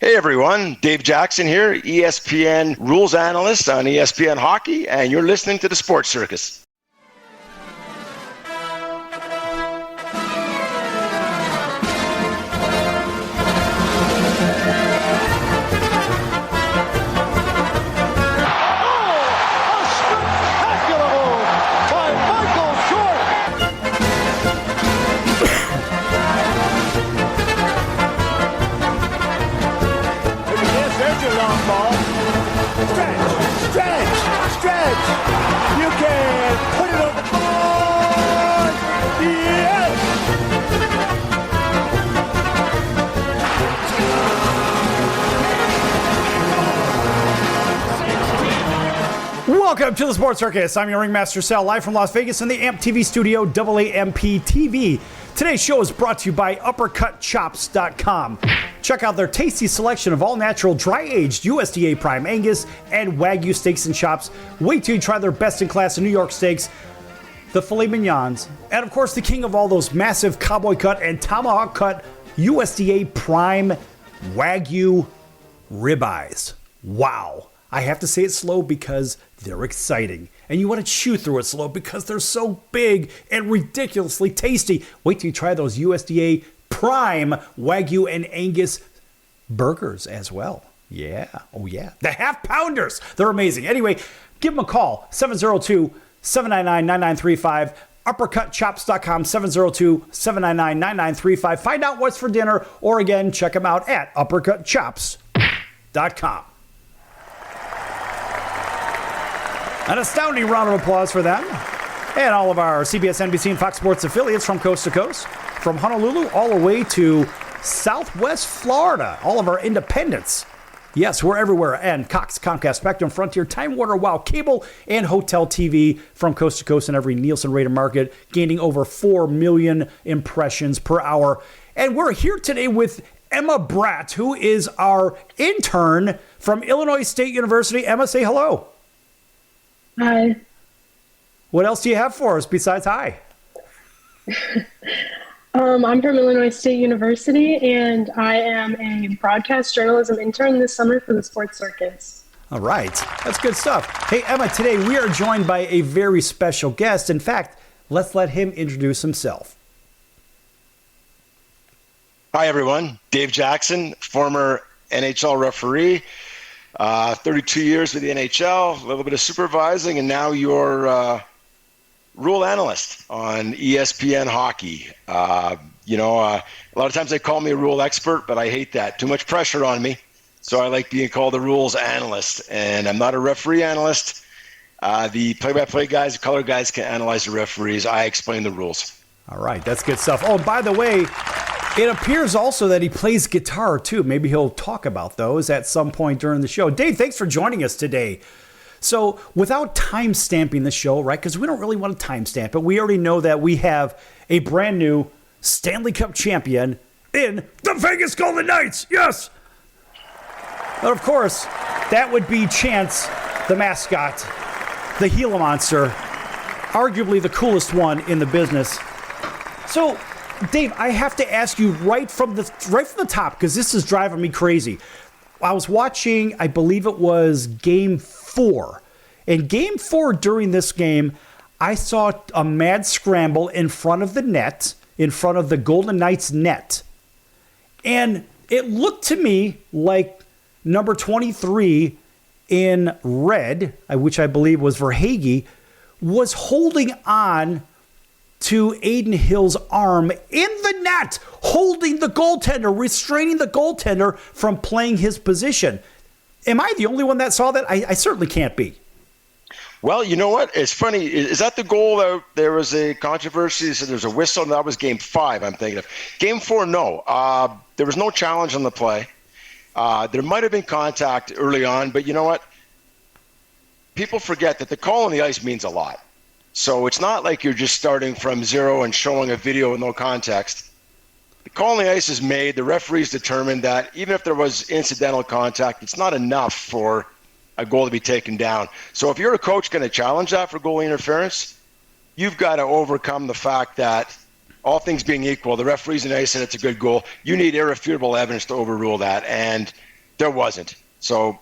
Hey everyone, Dave Jackson here, ESPN rules analyst on ESPN Hockey, and you're listening to the Sports Circus. Welcome to the Sports Circus. I'm your Ringmaster Sal, live from Las Vegas in the AMP TV studio, AAMP TV. Today's show is brought to you by UppercutChops.com. Check out their tasty selection of all-natural, dry-aged USDA Prime Angus and Wagyu steaks and chops. Wait till you try their best-in-class New York steaks, the filet mignons, and of course the king of all those massive cowboy cut and tomahawk cut USDA Prime Wagyu ribeyes. Wow. I have to say it slow because they're exciting. And you want to chew through it slow because they're so big and ridiculously tasty. Wait till you try those USDA Prime Wagyu and Angus burgers as well. Yeah. Oh, yeah. The half pounders. They're amazing. Anyway, give them a call. 702-799-9935. UppercutChops.com. 702-799-9935. Find out what's for dinner. Or again, check them out at UppercutChops.com. An astounding round of applause for them and all of our CBS, NBC, and Fox Sports affiliates from coast to coast, from Honolulu all the way to Southwest Florida, all of our independents. Yes, we're everywhere. And Cox, Comcast, Spectrum, Frontier, Time Warner, Wow, Cable, and Hotel TV from coast to coast in every Nielsen-rated market, gaining over 4 million impressions per hour. And we're here today with Emma Bratt, who is our intern from Illinois State University. Emma, say hello. Hi. What else do you have for us besides hi? I'm from Illinois State University, and I am a broadcast journalism intern this summer for the Sports Circus. All right. That's good stuff. Hey, Emma, today we are joined by a very special guest. In fact, let's let him introduce himself. Hi, everyone. Dave Jackson, former NHL referee. 32 years with the NHL, a little bit of supervising, and now you're rule analyst on ESPN Hockey. A lot of times they call me a rule expert, but I hate that. Too much pressure on me. So I like being called a rules analyst. And I'm not a referee analyst. The play-by-play guys, the color guys can analyze the referees. I explain the rules. All right, that's good stuff. Oh, by the way, it appears also that he plays guitar, too. Maybe he'll talk about those at some point during the show. Dave, thanks for joining us today. So without time-stamping the show, right, because we don't really want to time-stamp it, we already know that we have a brand new Stanley Cup champion in the Vegas Golden Knights. Yes! But of course, that would be Chance, the mascot, the Gila monster, arguably the coolest one in the business. So, Dave, I have to ask you right from the top, because this is driving me crazy. I was watching, I believe it was Game 4. In Game 4, during this game, I saw a mad scramble in front of the net, in front of the Golden Knights net. And it looked to me like number 23 in red, which I believe was Verhaeghe, was holding on to Aiden Hill's arm in the net, holding the goaltender, restraining the goaltender from playing his position. Am I the only one that saw that? I certainly can't be. Well, you know what? It's funny. Is that the goal that there was a controversy? So there's a whistle, and that was Game 5, I'm thinking of. Game 4, no. There was no challenge on the play. There might have been contact early on, but you know what? People forget that the call on the ice means a lot. So it's not like you're just starting from zero and showing a video with no context. The call on the ice is made. The referees determined that even if there was incidental contact, it's not enough for a goal to be taken down. So if you're a coach going to challenge that for goalie interference, you've got to overcome the fact that all things being equal, the referees in ice said it's a good goal. You need irrefutable evidence to overrule that. And There wasn't. So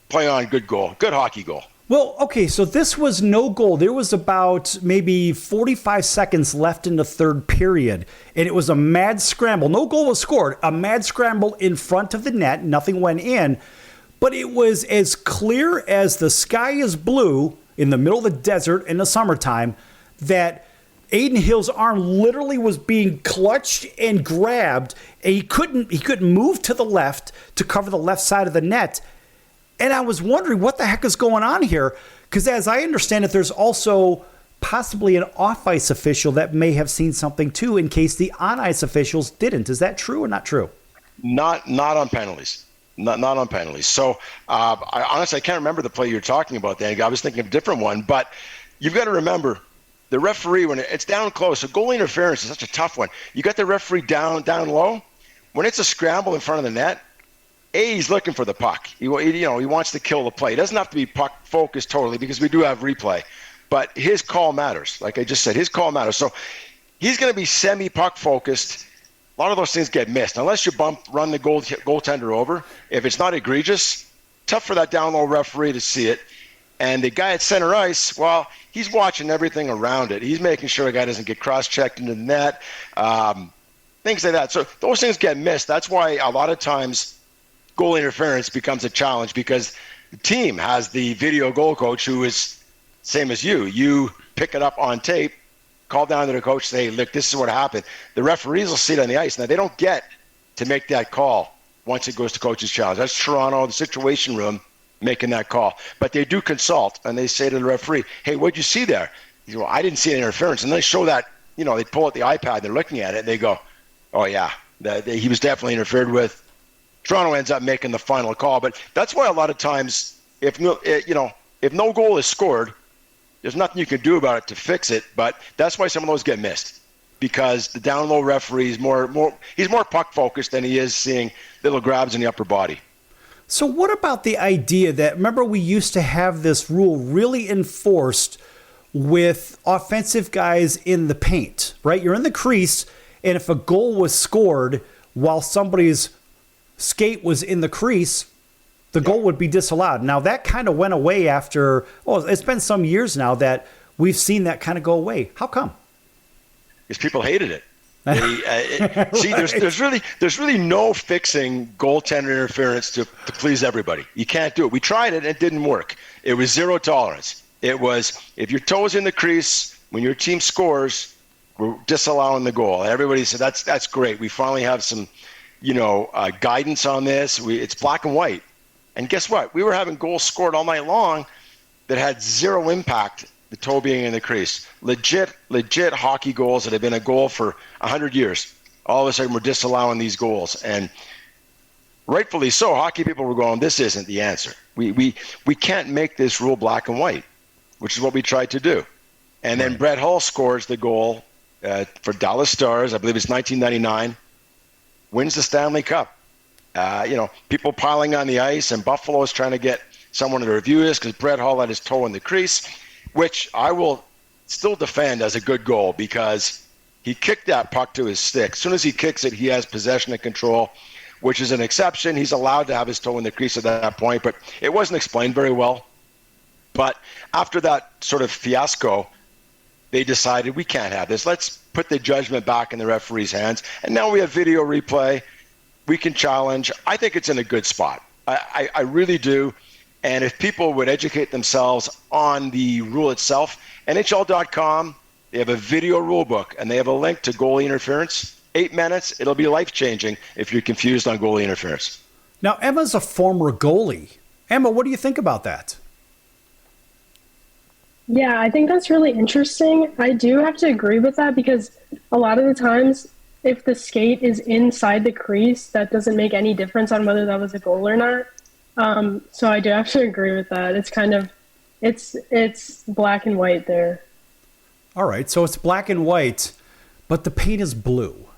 play on, good goal, good hockey goal. Well, okay, so this was no goal. There was about maybe 45 seconds left in the third period, and it was a mad scramble. No goal was scored. A mad scramble in front of the net. Nothing went in, but it was as clear as the sky is blue in the middle of the desert in the summertime that Aiden Hill's arm literally was being clutched and grabbed, and he couldn't move to the left to cover the left side of the net. And I was wondering what the heck is going on here, because as I understand it, there's also possibly an off-ice official that may have seen something too, in case the on-ice officials didn't. Is that true or not true? Not on penalties. Not on penalties. So I can't remember the play you're talking about there. I was thinking of a different one, but you've got to remember the referee, when it's down close, so goal interference is such a tough one. You got the referee down low. When it's a scramble in front of the net, he's looking for the puck. He wants to kill the play. It doesn't have to be puck focused totally, because we do have replay, but his call matters. Like I just said, his call matters. So he's going to be semi-puck focused. A lot of those things get missed unless you run the goaltender over. If it's not egregious, tough for that down low referee to see it. And the guy at center ice, well, he's watching everything around it. He's making sure the guy doesn't get cross-checked into the net, things like that. So those things get missed. That's why a lot of times goal interference becomes a challenge, because the team has the video goal coach who is same as you. You pick it up on tape, call down to the coach, say, look, this is what happened. The referees will see it on the ice. Now, they don't get to make that call once it goes to coach's challenge. That's Toronto, the situation room, making that call. But they do consult, and they say to the referee, hey, what'd you see there? He goes, well, I didn't see an interference. And they show that, they pull out the iPad, they're looking at it, and they go, oh, yeah, he was definitely interfered with. Toronto ends up making the final call. But that's why a lot of times, if no goal is scored, there's nothing you can do about it to fix it. But that's why some of those get missed, because the down low referee is he's more puck focused than he is seeing little grabs in the upper body. So what about the idea that, remember, we used to have this rule really enforced with offensive guys in the paint, right? You're in the crease, and if a goal was scored while somebody's skate was in the crease, the goal would be disallowed. Now, that kind of went away after, it's been some years now that we've seen that kind of go away. How come? Because people hated it. See, there's really no fixing goaltender interference to please everybody. You can't do it. We tried it and it didn't work. It was zero tolerance. It was, if your toe's in the crease, when your team scores, we're disallowing the goal. And everybody said, that's great. We finally have some, guidance on this. It's black and white. And guess what? We were having goals scored all night long that had zero impact, the toe being in the crease. Legit hockey goals that have been a goal for 100 years. All of a sudden, we're disallowing these goals. And rightfully so, hockey people were going, this isn't the answer. We can't make this rule black and white, which is what we tried to do. And then Brett Hull scores the goal for Dallas Stars. I believe it's 1999. Wins the Stanley Cup. People piling on the ice, and Buffalo is trying to get someone to review this because Brett Hull had his toe in the crease, which I will still defend as a good goal, because he kicked that puck to his stick. As soon as he kicks it, he has possession and control, which is an exception. He's allowed to have his toe in the crease at that point, but it wasn't explained very well. But after that sort of fiasco, they decided we can't have this. Let's put the judgment back in the referee's hands. And now we have video replay. We can challenge. I think it's in a good spot. I really do. And if people would educate themselves on the rule itself, NHL.com, they have a video rule book, and they have a link to goalie interference. 8 minutes. It'll be life-changing if you're confused on goalie interference. Now, Emma's a former goalie. Emma, what do you think about that? Yeah, I think that's really interesting. I do have to agree with that, because a lot of the times, if the skate is inside the crease, that doesn't make any difference on whether that was a goal or not. So I do have to agree with that. It's kind of, it's black and white there. All right, so it's black and white, but the paint is blue.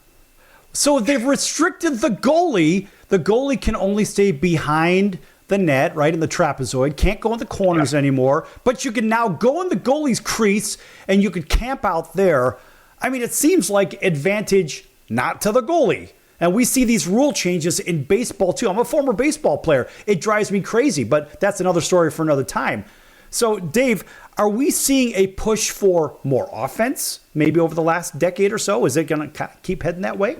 So they've restricted the goalie. The goalie can only stay behind the net, right, in the trapezoid. Can't go in the corners anymore, but you can now go in the goalie's crease, and you could camp out there. I mean, it seems like advantage not to the goalie, And we see these rule changes in baseball too. I'm a former baseball player. It drives me crazy, but that's another story for another time. So, Dave, are we seeing a push for more offense maybe over the last decade or so? Is it going to keep heading that way?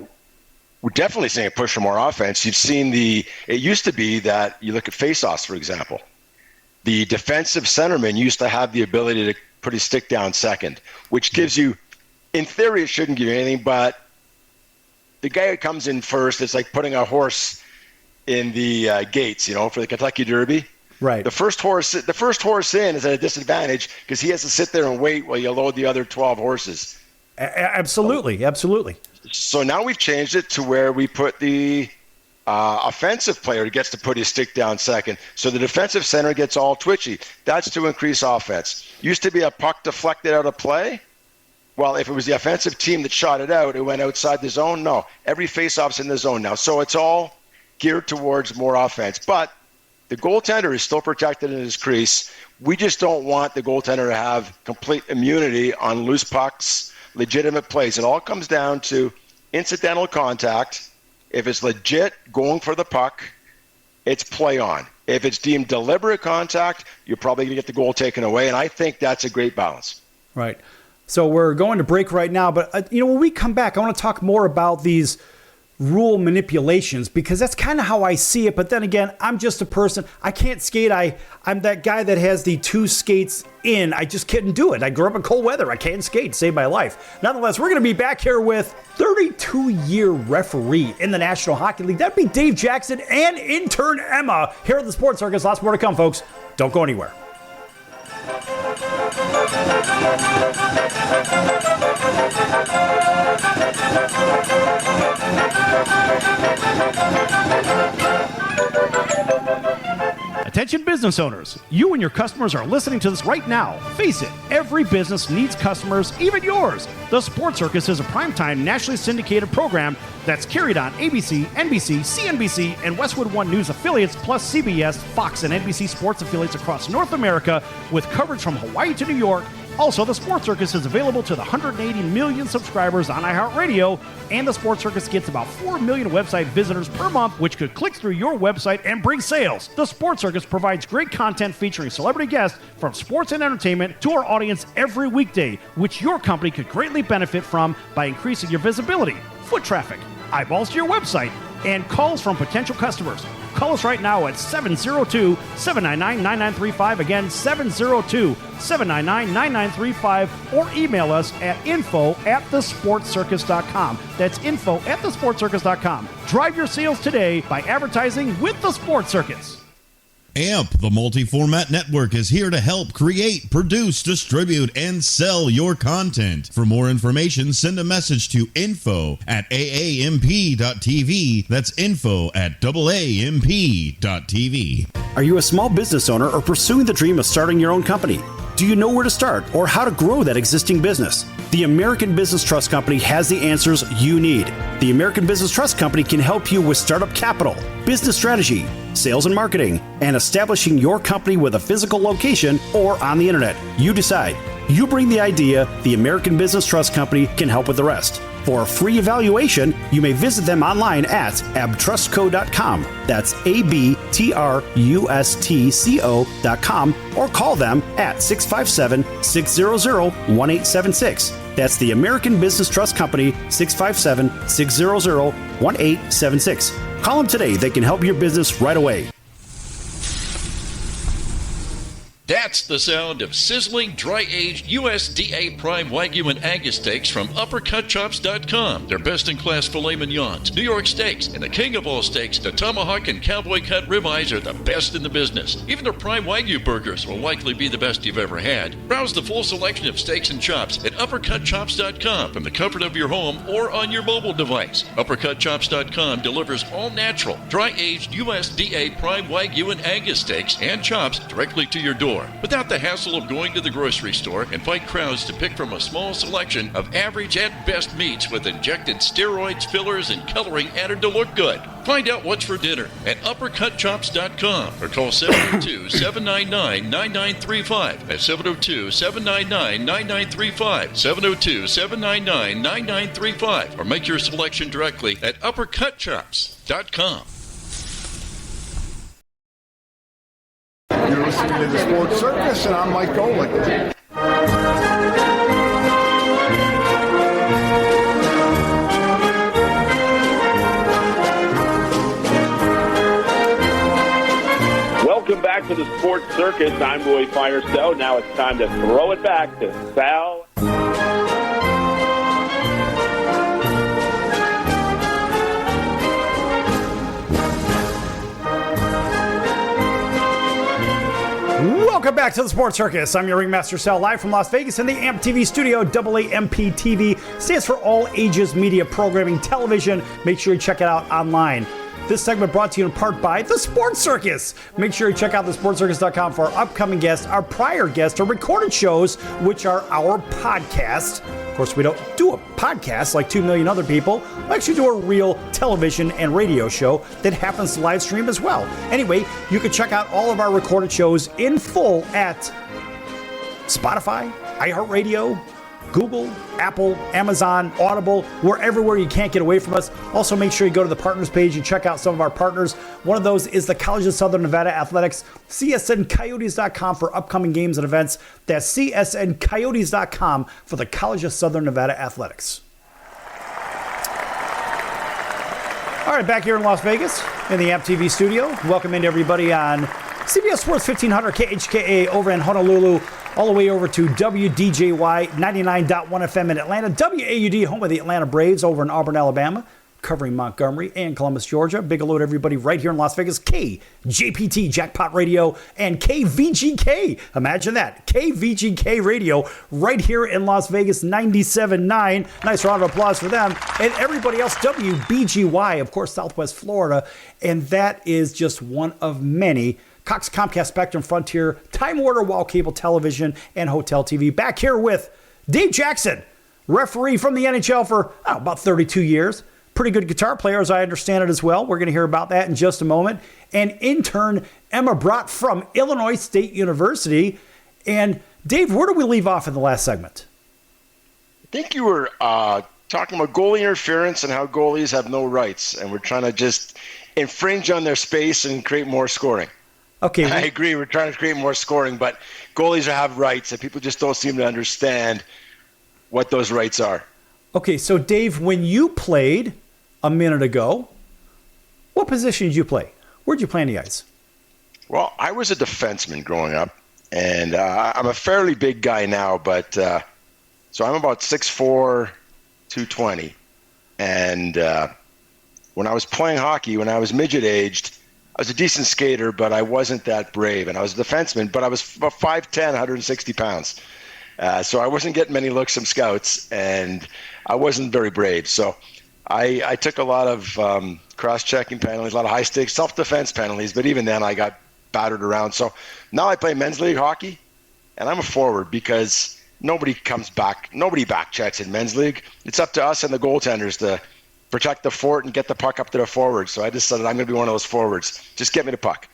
We're definitely seeing a push for more offense. You've seen it used to be that you look at faceoffs, for example. The defensive centerman used to have the ability to put his stick down second, which gives you, in theory, it shouldn't give you anything, but the guy who comes in first, it's like putting a horse in the gates, for the Kentucky Derby. Right. The first horse in is at a disadvantage because he has to sit there and wait while you load the other 12 horses. Absolutely. So now we've changed it to where we put the offensive player gets to put his stick down second. So the defensive center gets all twitchy. That's to increase offense. Used to be a puck deflected out of play. Well, if it was the offensive team that shot it out, it went outside the zone. No, every faceoff's in the zone now. So it's all geared towards more offense. But the goaltender is still protected in his crease. We just don't want the goaltender to have complete immunity on loose pucks, legitimate plays. It all comes down to incidental contact. If it's legit going for the puck, it's play on. If it's deemed deliberate contact, you're probably going to get the goal taken away. And I think that's a great balance. Right. So we're going to break right now. But, when we come back, I want to talk more about these rule manipulations because that's kind of how I see it. But then again, I'm just a person. I can't skate. I'm that guy that has the 2 skates in. I just couldn't do it. I grew up in cold weather. I can't skate. Save my life. Nonetheless, we're going to be back here with 32-year referee in the National Hockey League. That'd be Dave Jackson and intern Emma here at the Sports Circus. Lots more to come, folks. Don't go anywhere. Attention business owners, you and your customers are listening to this right now. Face it, every business needs customers, even yours. The Sports Circus is a primetime nationally syndicated program that's carried on ABC, NBC, CNBC, and Westwood One News affiliates, plus CBS, Fox, and NBC sports affiliates across North America with coverage from Hawaii to New York. Also, the Sports Circus is available to the 180 million subscribers on iHeartRadio, and the Sports Circus gets about 4 million website visitors per month, which could click through your website and bring sales. The Sports Circus provides great content featuring celebrity guests from sports and entertainment to our audience every weekday, which your company could greatly benefit from by increasing your visibility, foot traffic, eyeballs to your website, and calls from potential customers. Call us right now at 702-799-9935. Again, 702-799-9935. Or email us at info@thesportscircus.com. That's info@thesportscircus.com. Drive your sales today by advertising with the Sports Circus. AMP, the multi-format network, is here to help create, produce, distribute, and sell your content. For more information, send a message to info@aamp.tv. That's info@aamp.tv. Are you a small business owner or pursuing the dream of starting your own company? Do you know where to start or how to grow that existing business? The American Business Trust Company has the answers you need. The American Business Trust Company can help you with startup capital, business strategy, sales and marketing, and establishing your company with a physical location or on the internet. You decide. You bring the idea, the American Business Trust Company can help with the rest. For a free evaluation, you may visit them online at abtrustco.com. That's abtrustco.com, or call them at 657-600-1876. That's the American Business Trust Company, 657-600-1876. Call them today. They can help your business right away. That's the sound of sizzling, dry-aged USDA Prime Wagyu and Angus steaks from UpperCutChops.com. Their best-in-class filet mignons, New York steaks, and the king of all steaks, the tomahawk and cowboy cut ribeyes are the best in the business. Even their Prime Wagyu burgers will likely be the best you've ever had. Browse the full selection of steaks and chops at UpperCutChops.com from the comfort of your home or on your mobile device. UpperCutChops.com delivers all-natural, dry-aged USDA Prime Wagyu and Angus steaks and chops directly to your door, without the hassle of going to the grocery store and fight crowds to pick from a small selection of average at best meats with injected steroids, fillers, and coloring added to look good. Find out what's for dinner at uppercutchops.com or call 702-799-9935. That's 702-799-9935. 702-799-9935. Or make your selection directly at uppercutchops.com. You're listening to the Sports Circus, and I'm Mike Golick. Welcome back to the Sports Circus. I'm Roy Firestone. Now it's time to throw it back to Sal. Welcome back to the Sports Circus. I'm your Ringmaster Sal, live from Las Vegas in the AMP TV studio. AAMP TV stands for All Ages Media Programming Television. Make sure you check it out online. This segment brought to you in part by the Sports Circus. Make sure you check out thesportscircus.com for our upcoming guests, our prior guests, our recorded shows, which are our podcast. Of course, we don't do a podcast like 2 million other people. We actually do a real television and radio show that happens to live stream as well. Anyway, you can check out all of our recorded shows in full at Spotify, iHeartRadio, Google, Apple, Amazon, Audible. We're everywhere you can't get away from us. Also, make sure you go to the partners page and check out some of our partners. One of those is the College of Southern Nevada Athletics, csncoyotes.com for upcoming games and events. That's csncoyotes.com for the College of Southern Nevada Athletics. All right, back here in Las Vegas in the AMP TV studio. Welcome into everybody on CBS Sports 1500 KHKA over in Honolulu, all the way over to WDJY 99.1 FM in Atlanta, WAUD, home of the Atlanta Braves over in Auburn, Alabama, covering Montgomery and Columbus, Georgia. Big hello to everybody right here in Las Vegas. KJPT, Jackpot Radio, and KVGK. Imagine that. KVGK Radio right here in Las Vegas, 97.9. Nice round of applause for them. And everybody else, WBGY, of course, Southwest Florida. And that is just one of many. Cox, Comcast, Spectrum, Frontier, Time Warner, Wall Cable Television, and Hotel TV. Back here with Dave Jackson, referee from the NHL for about 32 years. Pretty good guitar player, as I understand it as well. We're going to hear about that in just a moment. And intern Emma Brott from Illinois State University. And Dave, where do we leave off in the last segment? I think you were talking about goalie interference and how goalies have no rights. And we're trying to just infringe on their space and create more scoring. Okay, I agree. We're trying to create more scoring, but goalies have rights, and people just don't seem to understand what those rights are. Okay, so Dave, when you played a minute ago, what position did you play? Where'd you play on the ice? Well, I was a defenseman growing up, and I'm a fairly big guy now, but so I'm about 6'4", 220. And when I was playing hockey, when I was midget-aged, I was a decent skater, but I wasn't that brave. And I was a defenseman, but I was 5'10", 160 pounds. So I wasn't getting many looks from scouts, and I wasn't very brave. So I took a lot of cross-checking penalties, a lot of high-stakes self-defense penalties, but even then I got battered around. So now I play men's league hockey, and I'm a forward because nobody back checks in men's league. It's up to us and the goaltenders to protect the fort and get the puck up to the forward. So I decided I'm going to be one of those forwards. Just get me the puck.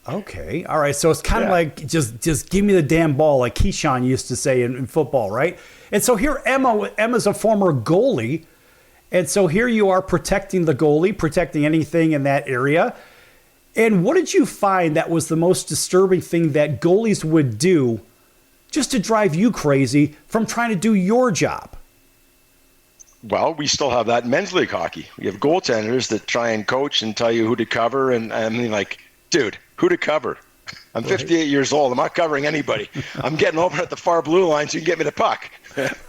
Okay. All right. So it's kind of like just give me the damn ball, like Keyshawn used to say in football, right? And so here Emma's a former goalie. And so here you are protecting the goalie, protecting anything in that area. And what did you find that was the most disturbing thing that goalies would do just to drive you crazy from trying to do your job? Well, we still have that in men's league hockey. We have goaltenders that try and coach and tell you who to cover. And I mean, like, dude, who to cover? I'm 58 years old. I'm not covering anybody. I'm getting over at the far blue line so you can get me the puck.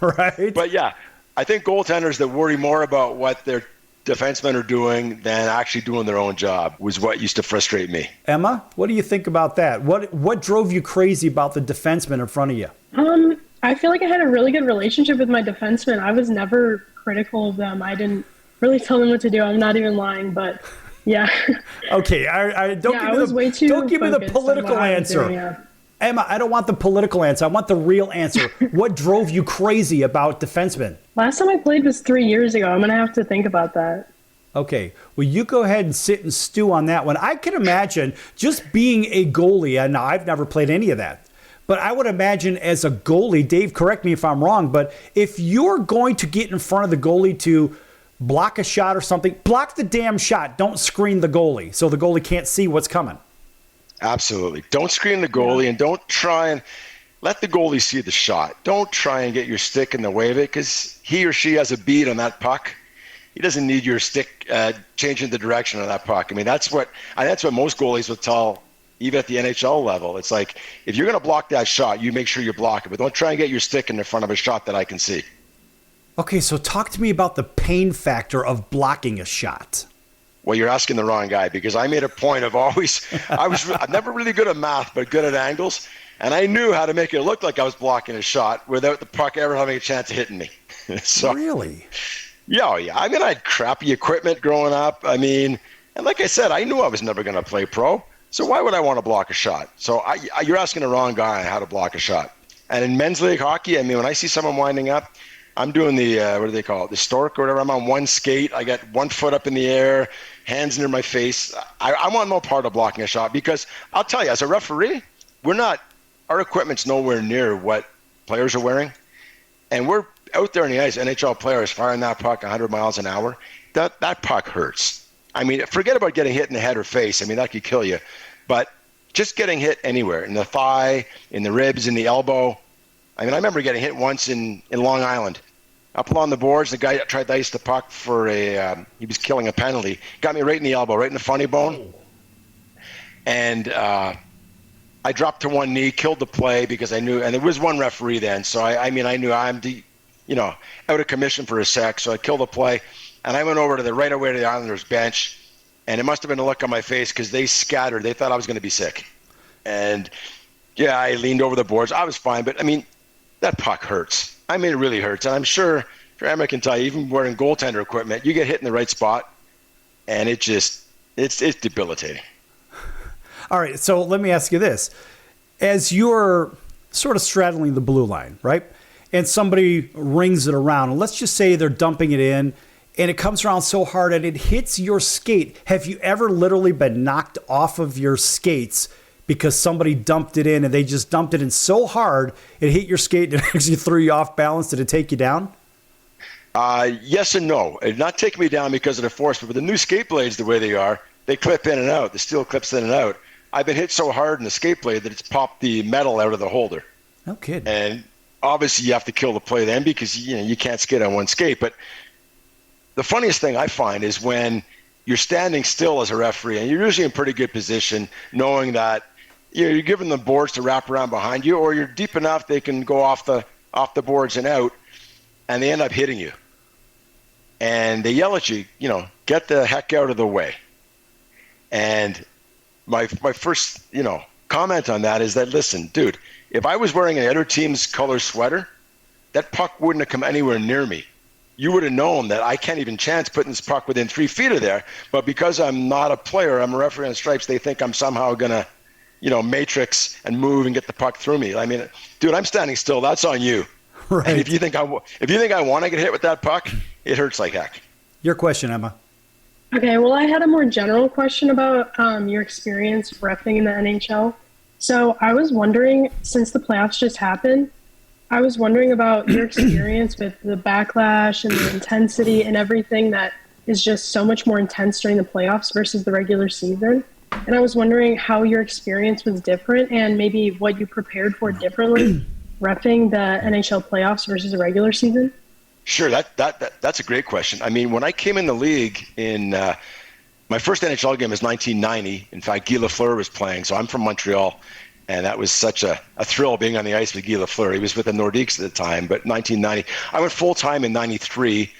Right. But yeah, I think goaltenders that worry more about what their defensemen are doing than actually doing their own job was what used to frustrate me. Emma, what do you think about that? What drove you crazy about the defenseman in front of you? I feel like I had a really good relationship with my defensemen. I was never critical of them. I didn't really tell them what to do. I'm not even lying, but yeah. Okay, don't give me the political answer. Emma, I don't want the political answer. I want the real answer. What drove you crazy about defensemen? Last time I played was 3 years ago. I'm going to have to think about that. Okay, well, you go ahead and sit and stew on that one. I can imagine just being a goalie, and I've never played any of that, but I would imagine as a goalie, Dave, correct me if I'm wrong, but if you're going to get in front of the goalie to block a shot or something, block the damn shot. Don't screen the goalie so the goalie can't see what's coming. Absolutely. Don't screen the goalie, and don't try and let the goalie see the shot. Don't try and get your stick in the way of it, because he or she has a bead on that puck. He doesn't need your stick changing the direction of that puck. I mean, that's what most goalies would tell, even at the NHL level. It's like, if you're going to block that shot, you make sure you block it, but don't try and get your stick in the front of a shot that I can see. Okay, so talk to me about the pain factor of blocking a shot. Well, you're asking the wrong guy, because I made a point of I'm never really good at math, but good at angles. And I knew how to make it look like I was blocking a shot without the puck ever having a chance of hitting me. So, really? Yeah. I mean, I had crappy equipment growing up. I mean, and like I said, I knew I was never going to play pro. So why would I want to block a shot? So you're asking the wrong guy how to block a shot. And in men's league hockey, I mean, when I see someone winding up, I'm doing the, what do they call it, the stork or whatever. I'm on one skate. I got 1 foot up in the air, hands near my face. I want no part of blocking a shot, because I'll tell you, as a referee, our equipment's nowhere near what players are wearing. And we're out there on the ice, NHL players firing that puck 100 miles an hour. That puck hurts. I mean, forget about getting hit in the head or face. I mean, that could kill you. But just getting hit anywhere, in the thigh, in the ribs, in the elbow. I mean, I remember getting hit once in Long Island. Up along the boards, the guy tried to ice the puck for he was killing a penalty. Got me right in the elbow, right in the funny bone. And I dropped to one knee, killed the play, because I knew, and there was one referee then. So I knew I'm out of commission for a sec. So I killed the play, and I went over to right away to the Islanders bench, and it must have been a look on my face, because they scattered. They thought I was going to be sick. And yeah, I leaned over the boards. I was fine, but I mean, that puck hurts. I mean, it really hurts. And I'm sure Emma can tell you, even wearing goaltender equipment, you get hit in the right spot, and it's debilitating. All right, so let me ask you this. As you're sort of straddling the blue line, right, and somebody rings it around, and let's just say they're dumping it in, and it comes around so hard and it hits your skate. Have you ever literally been knocked off of your skates because somebody dumped it in, and they just dumped it in so hard it hit your skate and actually threw you off balance? Did it take you down? Yes and no. It did not take me down because of the force, but with the new skate blades the way they are, they clip in and out. The steel clips in and out. I've been hit so hard in the skate blade that it's popped the metal out of the holder. No kidding. And obviously you have to kill the play then, because you can't skate on one skate. But the funniest thing I find is when you're standing still as a referee, and you're usually in pretty good position, knowing that you're giving them boards to wrap around behind you, or you're deep enough they can go off the boards and out, and they end up hitting you. And they yell at you, get the heck out of the way. And my first, comment on that is that, listen, dude, if I was wearing an other team's color sweater, that puck wouldn't have come anywhere near me. You would have known that I can't even chance putting this puck within 3 feet of there. But because I'm not a player, I'm a referee on stripes, they think I'm somehow going to, matrix and move and get the puck through me. I mean, dude, I'm standing still. That's on you. Right. And if you think I want to get hit with that puck, it hurts like heck. Your question, Emma. Okay, well, I had a more general question about your experience reffing in the NHL. So I was wondering, since the playoffs just happened, I was wondering about your experience with the backlash and the intensity and everything that is just so much more intense during the playoffs versus the regular season. And I was wondering how your experience was different, and maybe what you prepared for differently reffing the NHL playoffs versus the regular season. Sure, that's a great question. I mean, when I came in the league in my first NHL game was 1990. In fact, Guy Lafleur was playing, so I'm from Montreal, and that was such a thrill being on the ice with Guy Lafleur. He was with the Nordiques at the time, but 1990. I went full-time in 93,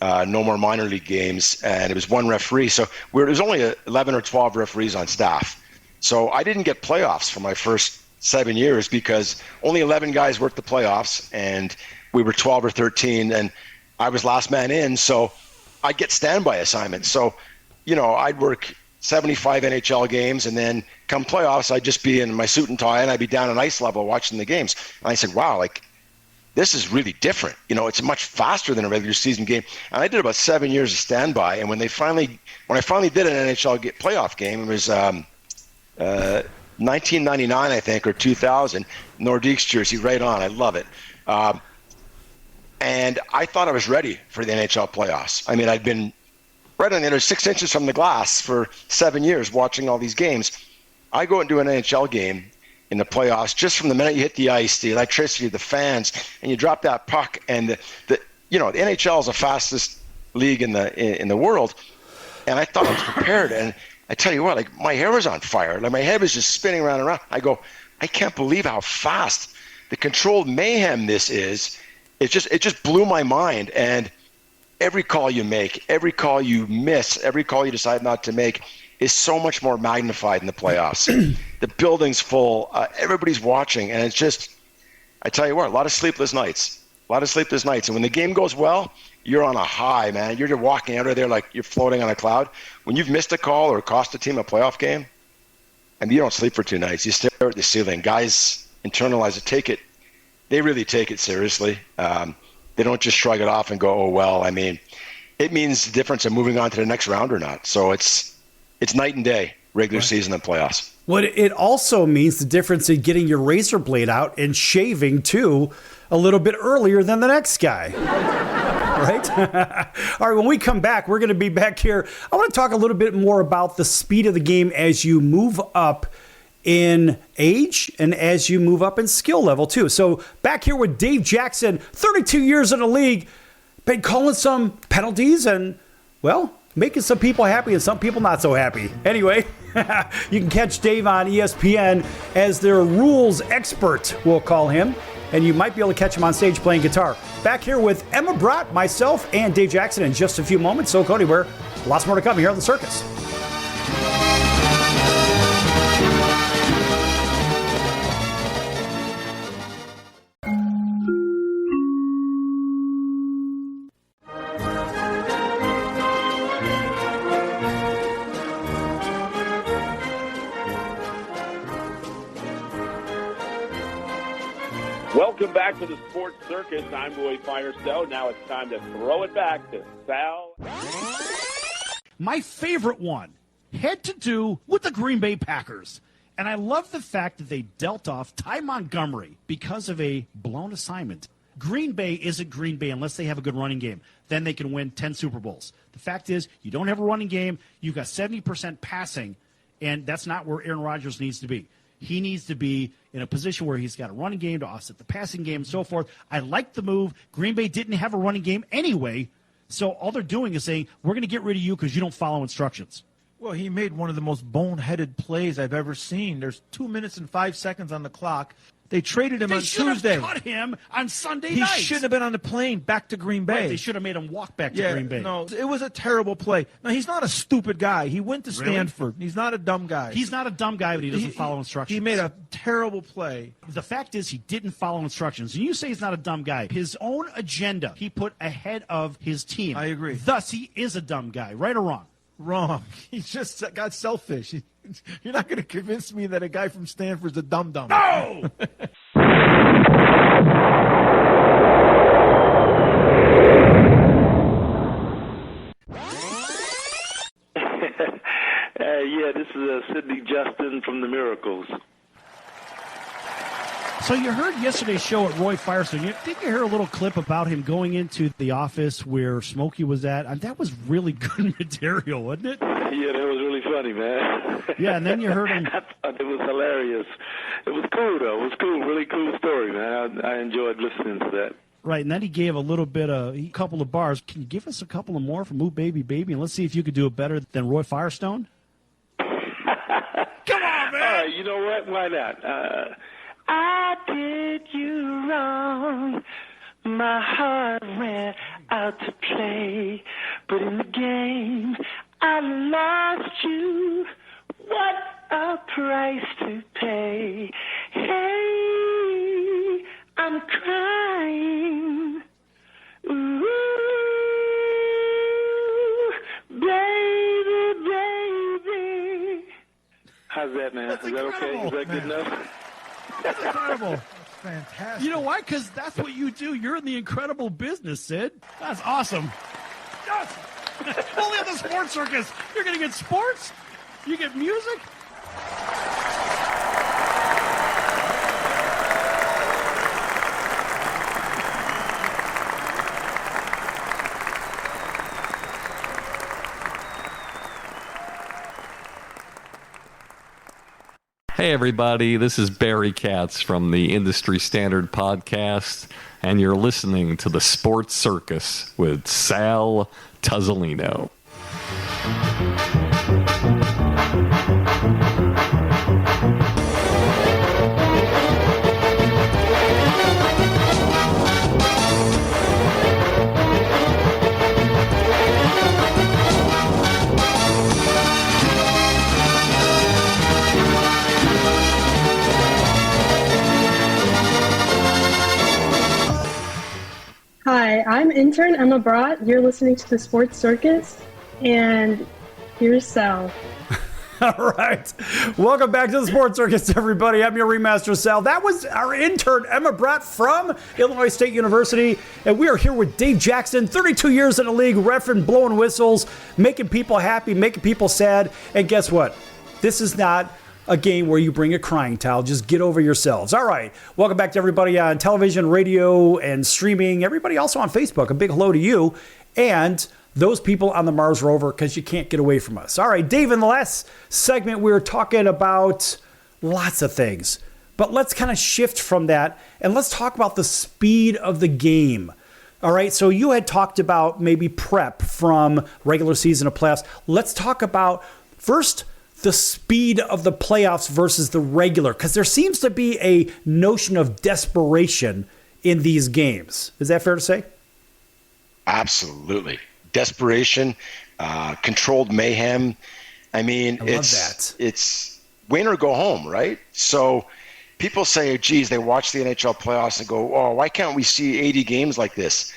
no more minor league games, and it was one referee. So there was only 11 or 12 referees on staff. So I didn't get playoffs for my first 7 years because only 11 guys worked the playoffs, and we were 12 or 13, and I was last man in, so I'd get standby assignments. So, I'd work 75 NHL games, and then come playoffs, I'd just be in my suit and tie, and I'd be down at ice level watching the games. And I said, wow, this is really different. It's much faster than a regular season game. And I did about 7 years of standby. And when I finally did an NHL playoff game, it was 1999, I think, or 2000, Nordiques jersey, right on. I love it. And I thought I was ready for the NHL playoffs. I mean, I'd been right on the other 6 inches from the glass for 7 years watching all these games. I go and do an NHL game in the playoffs just from the minute you hit the ice, the electricity, the fans, and you drop that puck. And the NHL is the fastest league in the world. And I thought I was prepared. And I tell you what, like, my hair was on fire. Like, my head was just spinning around and around. I go, I can't believe how fast the controlled mayhem this is. It just blew my mind. And every call you make, every call you miss, every call you decide not to make is so much more magnified in the playoffs. The building's full. Everybody's watching. And it's just, I tell you what, a lot of sleepless nights. And when the game goes well, you're on a high, man. You're just walking out of there like you're floating on a cloud. When you've missed a call or cost a team a playoff game, and you don't sleep for 2 nights, you stare at the ceiling. Guys internalize it, they really take it seriously. They don't just shrug it off and go, oh, well. I mean, it means the difference of moving on to the next round or not. So it's night and day, regular season and playoffs. What it also means the difference in getting your razor blade out and shaving, too, a little bit earlier than the next guy. Right? All right, when we come back, we're going to be back here. I want to talk a little bit more about the speed of the game as you move up in age and as you move up in skill level, too. So back here with Dave Jackson, 32 years in the league, been calling some penalties and, well, making some people happy and some people not so happy. Anyway, you can catch Dave on ESPN as their rules expert, we'll call him. And you might be able to catch him on stage playing guitar. Back here with Emma Brott, myself, and Dave Jackson in just a few moments. So, Cody, we're lots more to come here on the Circus. Welcome back to the Sports Circus. I'm Roy Firestone. Now it's time to throw it back to Sal. My favorite one had to do with the Green Bay Packers. And I love the fact that they dealt off Ty Montgomery because of a blown assignment. Green Bay isn't Green Bay unless they have a good running game. Then they can win 10 Super Bowls. The fact is, you don't have a running game. You've got 70% passing, and that's not where Aaron Rodgers needs to be. He needs to be in a position where he's got a running game to offset the passing game and so forth. I like the move. Green Bay didn't have a running game anyway, so all they're doing is saying, we're going to get rid of you because you don't follow instructions. Well, he made one of the most boneheaded plays I've ever seen. There's 2 minutes and 5 seconds on the clock. They traded him on Tuesday. They should have cut him on Sunday night. He shouldn't have been on the plane back to Green Bay. Right, they should have made him walk back to Green Bay. No, it was a terrible play. Now, he's not a stupid guy. He went to Stanford. He's not a dumb guy. He's not a dumb guy, but he doesn't follow instructions. He made a terrible play. The fact is he didn't follow instructions. And you say he's not a dumb guy. His own agenda he put ahead of his team. I agree. Thus, he is a dumb guy. Right or wrong? Wrong. He just got selfish. You're not going to convince me that a guy from Stanford's a dum-dum. No! Yeah, this is Sidney Justin from the Miracles. So you heard yesterday's show at Roy Firestone. Did you hear a little clip about him going into the office where Smokey was at? That was really good material, wasn't it? Yeah, that was really funny, man. Yeah, and then you heard him. I thought it was hilarious. It was cool, though. It was cool. Really cool story, man. I enjoyed listening to that. Right, and then he gave a couple of bars. Can you give us a couple of more from Ooh Baby Baby? And let's see if you could do it better than Roy Firestone. Come on, man! All right, you know what? Why not? I did you wrong. My heart ran out to play. But in the game, I lost you. What a price to pay. Hey, I'm crying. Ooh, baby, baby. How's that, man? That's Is that okay? Is that good enough? That's incredible. fantastic. You know why? Because that's what you do. You're in the incredible business, Sid. That's awesome. Yes. Only at the Sports Circus. You're going to get sports. You get music. Hey everybody, this is Barry Katz from the Industry Standard Podcast, and you're listening to the Sports Circus with Sal Tuzzolino. Hi, I'm intern Emma Brott. You're listening to the Sports Circus, and here's Sal. All right. Welcome back to the Sports Circus, everybody. I'm your Ringmaster Sal. That was our intern, Emma Brott from Illinois State University. And we are here with Dave Jackson, 32 years in the league, refereeing, blowing whistles, making people happy, making people sad. And guess what? This is not a game where you bring a crying towel. Just get over yourselves. All right. Welcome back to everybody on television, radio, and streaming. Everybody also on Facebook. A big hello to you and those people on the Mars rover, because you can't get away from us. All right, Dave, in the last segment, we were talking about lots of things. But let's kind of shift from that and let's talk about the speed of the game. All right, so you had talked about maybe prep from regular season to playoffs. Let's talk about first the speed of the playoffs versus the regular, because there seems to be a notion of desperation in these games. Is that fair to say? Absolutely. Desperation, controlled mayhem. I mean, it's win or go home, right? So people say, geez, they watch the NHL playoffs and go, oh, why can't we see 80 games like this?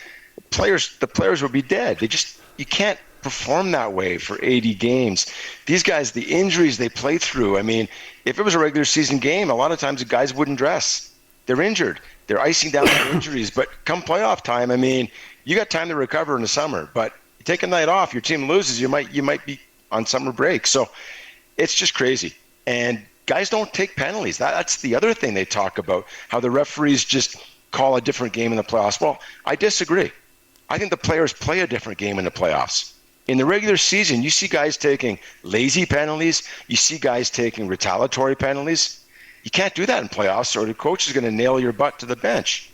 The players would be dead. You can't perform that way for 80 games. These guys, the injuries they play through, I mean, if it was a regular season game, a lot of times the guys wouldn't dress. They're injured. They're icing down their injuries. But come playoff time, I mean, you got time to recover in the summer. But you take a night off, your team loses, you might be on summer break. So it's just crazy. And guys don't take penalties. That's the other thing they talk about, how the referees just call a different game in the playoffs. Well, I disagree. I think the players play a different game in the playoffs. In the regular season, you see guys taking lazy penalties. You see guys taking retaliatory penalties. You can't do that in playoffs, or the coach is going to nail your butt to the bench.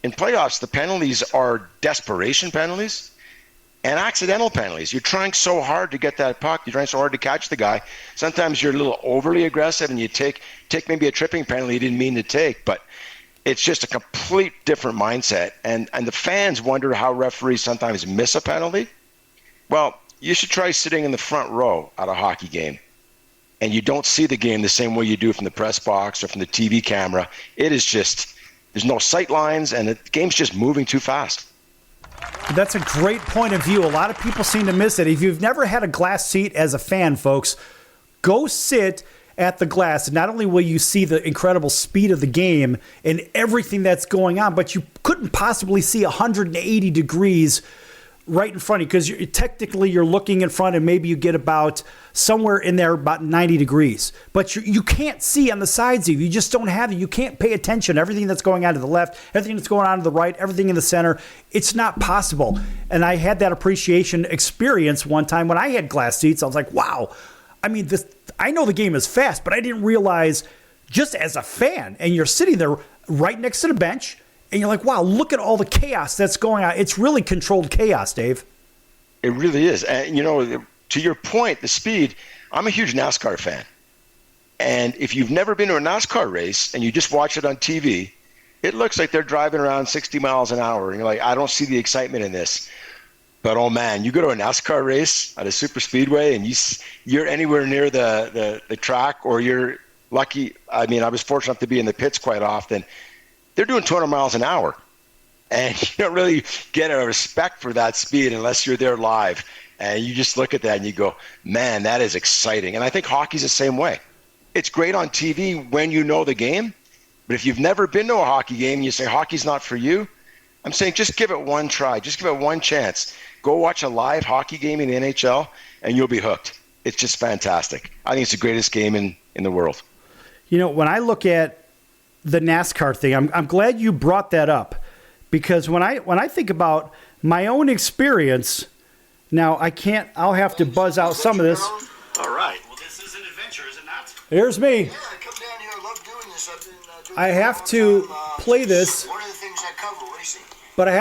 In playoffs, the penalties are desperation penalties and accidental penalties. You're trying so hard to get that puck. You're trying so hard to catch the guy. Sometimes you're a little overly aggressive and you take maybe a tripping penalty you didn't mean to take, but it's just a complete different mindset. And the fans wonder how referees sometimes miss a penalty. Well, you should try sitting in the front row at a hockey game, and you don't see the game the same way you do from the press box or from the TV camera. It is just, there's no sight lines, and the game's just moving too fast. That's a great point of view. A lot of people seem to miss it. If you've never had a glass seat as a fan, folks, go sit at the glass. And not only will you see the incredible speed of the game and everything that's going on, but you couldn't possibly see 180 degrees right in front of you, because technically you're looking in front and maybe you get about somewhere in there about 90 degrees. But you can't see on the sides of you. You just don't have it. You can't pay attention to everything that's going on to the left, everything that's going on to the right, everything in the center. It's not possible. And I had that appreciation experience one time when I had glass seats. I was like, wow. I mean, I know the game is fast, but I didn't realize, just as a fan, and you're sitting there right next to the bench, and you're like, wow, look at all the chaos that's going on. It's really controlled chaos, Dave. It really is. And, to your point, the speed, I'm a huge NASCAR fan. And if you've never been to a NASCAR race and you just watch it on TV, it looks like they're driving around 60 miles an hour. And you're like, I don't see the excitement in this. But, oh, man, you go to a NASCAR race at a super speedway and you're anywhere near the track, or you're lucky. I mean, I was fortunate enough to be in the pits quite often. They're doing 200 miles an hour, and you don't really get a respect for that speed unless you're there live. And you just look at that and you go, man, that is exciting. And I think hockey's the same way. It's great on TV when you know the game, But if you've never been to a hockey game and you say hockey's not for you, I'm saying just give it one try. Just give it one chance. Go watch a live hockey game in the NHL, and you'll be hooked. It's just fantastic. I think it's the greatest game in the world. You know, when I look at the NASCAR thing, I'm glad you brought that up, because when I think about my own experience, now I'll have to buzz out some of this. All right. Well, this is an adventure, is it not? Here's me. Yeah, I come down here. I love doing this. I've been doing I have to play this. One of the things I cover, racing. But I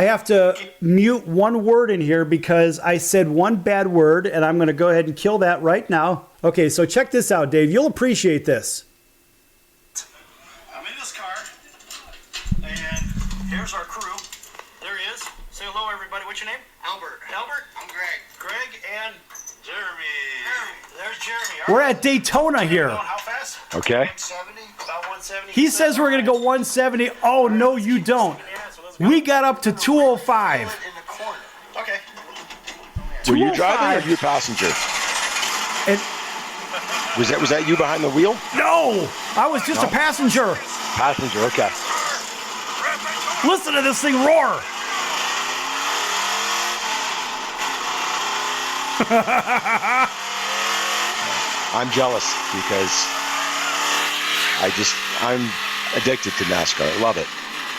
have to mute one word in here because I said one bad word, and I'm going to go ahead and kill that right now. Okay, so check this out, Dave. You'll appreciate this. I'm in this car, and here's our crew. There he is. Say hello, everybody. What's your name? Albert. Albert? I'm Greg. Greg and Jeremy. There's Jeremy. We're at Daytona here. How fast? Okay. 170. About 170. He says we're going to go 170. Oh, no, you don't. We got up to 205. Okay. Were you driving or you a passenger? And was that you behind the wheel? no, I was just a passenger. Passenger, okay. Listen to this thing roar. I'm jealous because I'm addicted to NASCAR. I love it.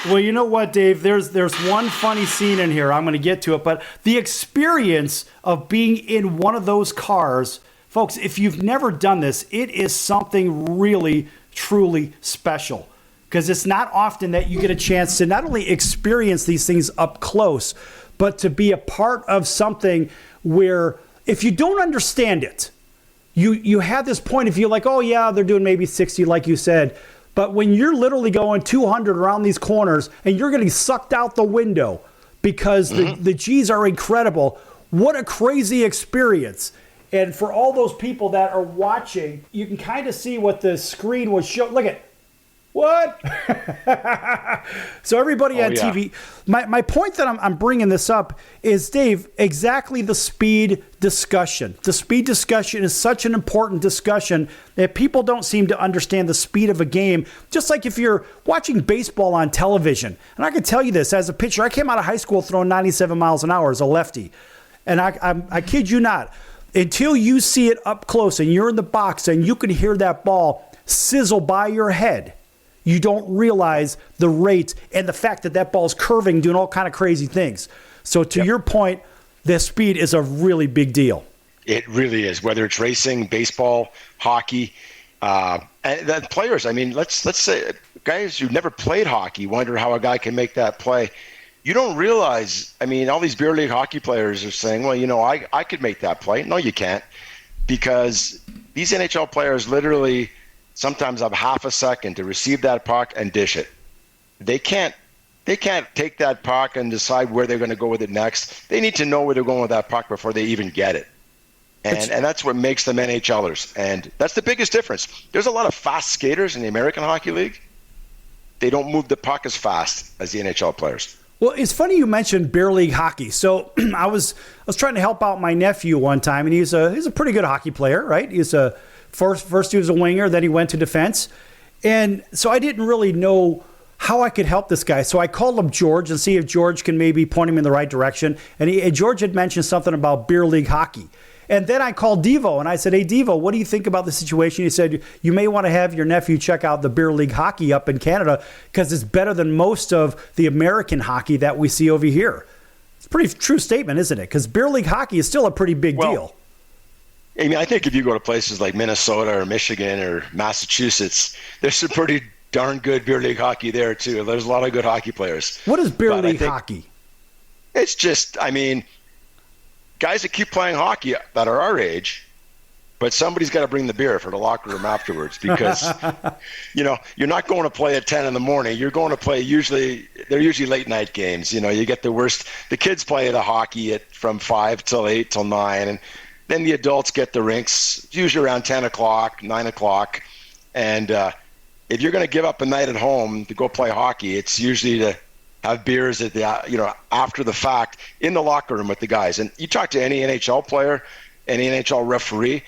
Well, you know what, Dave? There's one funny scene in here. I'm going to get to it, but the experience of being in one of those cars, folks, if you've never done this, it is something really, truly special, because it's not often that you get a chance to not only experience these things up close, but to be a part of something where if you don't understand it, you have this point of view like, oh, yeah, they're doing maybe 60, like you said. But when you're literally going 200 around these corners and you're getting sucked out the window because the G's are incredible, what a crazy experience. And for all those people that are watching, you can kind of see what the screen was showing. Look at what? So everybody on TV, my point that I'm bringing this up is, Dave, exactly the speed discussion. The speed discussion is such an important discussion that people don't seem to understand the speed of a game. Just like if you're watching baseball on television. And I can tell you this, as a pitcher, I came out of high school throwing 97 miles an hour as a lefty. And I kid you not, until you see it up close and you're in the box and you can hear that ball sizzle by your head, you don't realize the rate and the fact that ball's curving, doing all kind of crazy things. So to your point, the speed is a really big deal. It really is, whether it's racing, baseball, hockey, and the players. I mean, let's say guys who've never played hockey wonder how a guy can make that play. You don't realize, I mean, all these beer league hockey players are saying, well, you know, I could make that play. No, you can't, because these NHL players literally sometimes have half a second to receive that puck and dish it. They can't take that puck and decide where they're going to go with it next. They need to know where they're going with that puck before they even get it. And that's what makes them NHLers. And that's the biggest difference. There's a lot of fast skaters in the American Hockey League. They don't move the puck as fast as the NHL players. Well, it's funny you mentioned beer league hockey. So I was trying to help out my nephew one time, and he's a pretty good hockey player, right? He's a First he was a winger, then he went to defense. And so I didn't really know how I could help this guy. So I called up George and see if George can maybe point him in the right direction. And George had mentioned something about beer league hockey. And then I called Devo and I said, hey, Devo, what do you think about the situation? He said, you may want to have your nephew check out the beer league hockey up in Canada because it's better than most of the American hockey that we see over here. It's a pretty true statement, isn't it? Because beer league hockey is still a pretty big deal. I mean, I think if you go to places like Minnesota or Michigan or Massachusetts, there's some pretty darn good beer league hockey there, too. There's a lot of good hockey players. What is beer league hockey? It's just, I mean, guys that keep playing hockey that are our age, but somebody's got to bring the beer for the locker room afterwards because, you know, you're not going to play at 10 in the morning. You're going to play they're usually late night games. You know, you get the kids play the hockey from 5 till 8 till 9, and then the adults get the rinks, usually around 10 o'clock, 9 o'clock. And if you're going to give up a night at home to go play hockey, it's usually to have beers at after the fact in the locker room with the guys. And you talk to any NHL player, any NHL referee,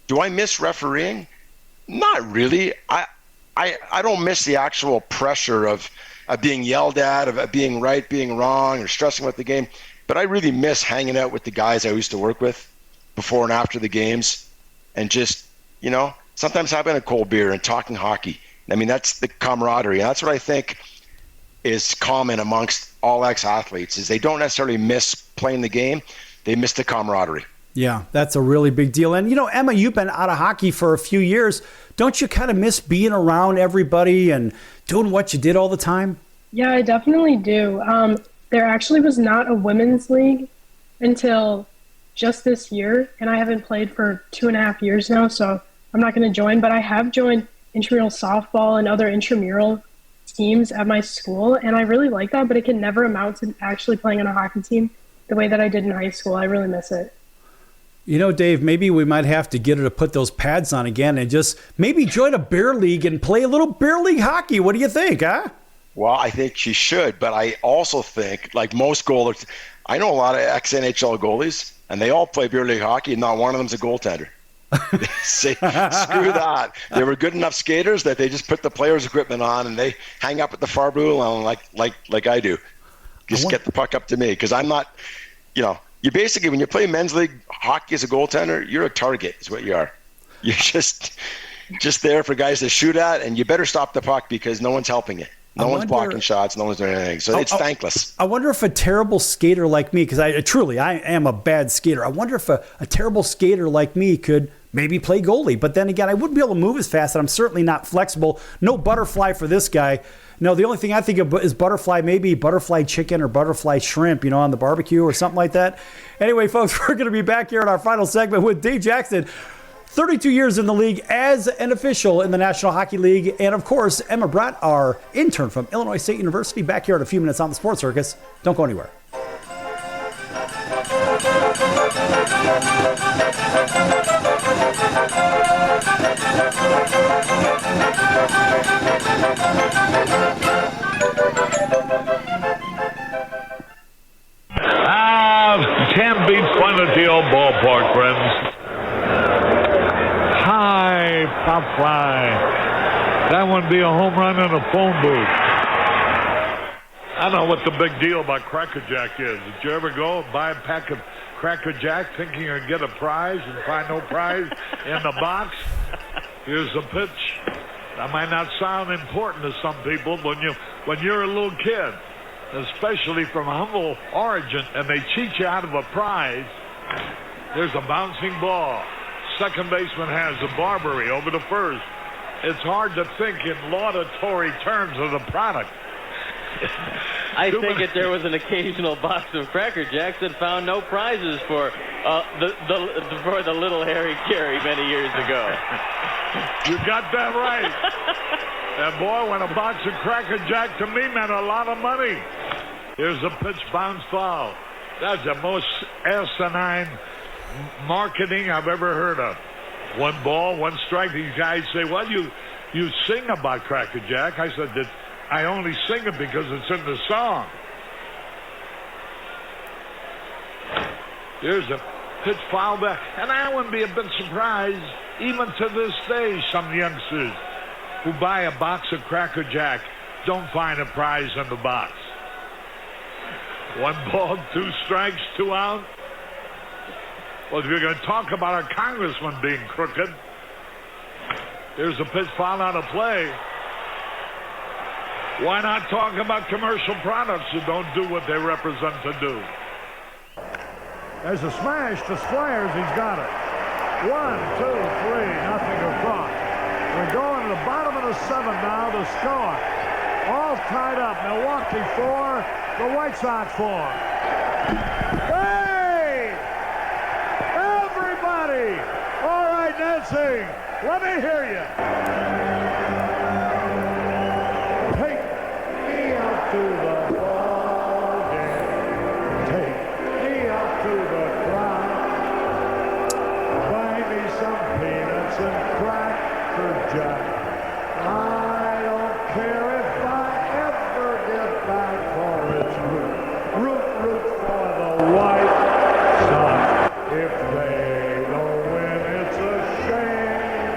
do I miss refereeing? Not really. I don't miss the actual pressure of being yelled at, of being right, being wrong, or stressing with the game. But I really miss hanging out with the guys I used to work with before and after the games, and just, sometimes having a cold beer and talking hockey. I mean, that's the camaraderie. And that's what I think is common amongst all ex-athletes, is they don't necessarily miss playing the game. They miss the camaraderie. Yeah, that's a really big deal. And, Emma, you've been out of hockey for a few years. Don't you kind of miss being around everybody and doing what you did all the time? Yeah, I definitely do. There actually was not a women's league until just this year, and I haven't played for 2.5 years now, so I'm not going to join. But I have joined intramural softball and other intramural teams at my school, and I really like that, but it can never amount to actually playing on a hockey team the way that I did in high school. I really miss it. Dave, maybe we might have to get her to put those pads on again and just maybe join a bear league and play a little bear league hockey. What do you think, huh? Well, I think she should, but I also think, like most goalers, I know a lot of ex-NHL goalies, and they all play beer league hockey, and not one of them's a goaltender. They say, screw that. They were good enough skaters that they just put the players' equipment on, and they hang up at the far blue line like I do. Just get the puck up to me, because I'm not, you basically, when you play men's league hockey as a goaltender, you're a target is what you are. You're just there for guys to shoot at, and you better stop the puck because no one's helping you. No one's blocking shots. No one's doing anything. So it's thankless. I wonder if a terrible skater like me, because I am a bad skater. I wonder if a terrible skater like me could maybe play goalie. But then again, I wouldn't be able to move as fast, and I'm certainly not flexible. No butterfly for this guy. No, the only thing I think of is butterfly, maybe butterfly chicken or butterfly shrimp, on the barbecue or something like that. Anyway, folks, we're going to be back here in our final segment with Dave Jackson. 32 years in the league as an official in the National Hockey League. And, of course, Emma Brett, our intern from Illinois State University, back here in a few minutes on the Sports Circus. Don't go anywhere. Can't beat fun at the old ballpark, friends. High pop fly. That would be a home run in a phone booth. I don't know what the big deal about Cracker Jack is. Did you ever go and buy a pack of Cracker Jack thinking you'd get a prize and find no prize in the box? Here's the pitch. That might not sound important to some people when you're a little kid, especially from humble origin, and they cheat you out of a prize. There's a bouncing ball. Second baseman has a Barbary over to first. It's hard to think in laudatory terms of the product. I think if there was an occasional box of Cracker Jacks that found no prizes for the little Harry Carey many years ago. You got that right. And boy, when a box of Cracker Jack to me meant a lot of money. Here's a pitch, bounce foul. That's the most asinine marketing I've ever heard of. 1 ball, 1 strike. These guys say, well, you sing about Cracker Jack. I said that I only sing it because it's in the song. Here's a pitch foul back. And I wouldn't be a bit surprised, even to this day, some youngsters who buy a box of Cracker Jack don't find a prize in the box. 1 ball, 2 strikes, 2 out. Well, if you're going to talk about our congressman being crooked, here's a pitch foul out of play. Why not talk about commercial products who don't do what they represent to do? There's a smash to Squires. He's got it. 1, 2, 3, nothing across. We're going to the bottom of the 7th now to score. All tied up. Milwaukee 4, the White Sox 4. Hey! Everybody! All right, Nancy, let me hear you. Take me out to the ball game. Take me out to the crowd. Buy me some peanuts and Cracker Jack. I don't care if I ever get back for its root for the White Sox. If they don't win, it's a shame.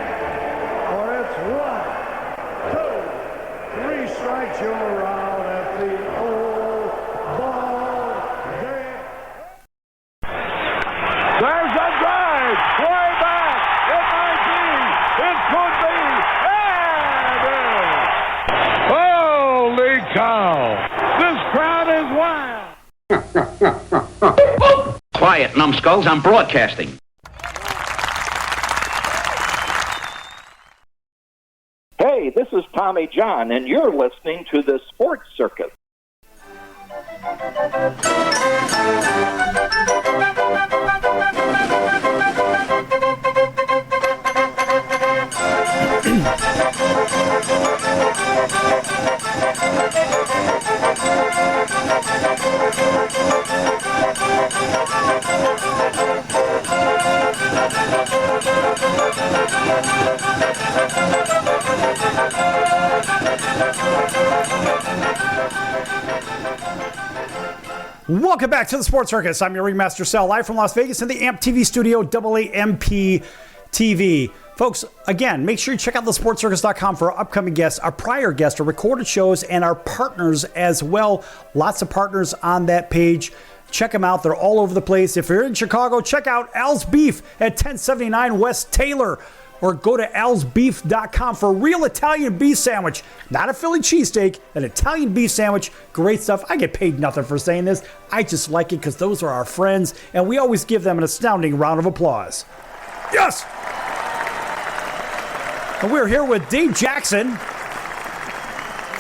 Or it's 1, cow. This crowd is wild. Quiet, numbskulls. I'm broadcasting. Hey, this is Tommy John, and you're listening to the Sports Circus. Welcome back to the Sports Circus. I'm your Ringmaster Sal, live from Las Vegas in the AMP TV studio, AAMP TV. Folks, again, make sure you check out thesportscircus.com for our upcoming guests, our prior guests, our recorded shows, and our partners as well. Lots of partners on that page. Check them out. They're all over the place. If you're in Chicago, check out Al's Beef at 1079 West Taylor. Or go to alsbeef.com for a real Italian beef sandwich. Not a Philly cheesesteak, an Italian beef sandwich. Great stuff. I get paid nothing for saying this. I just like it because those are our friends, and we always give them an astounding round of applause. Yes! And we're here with Dave Jackson,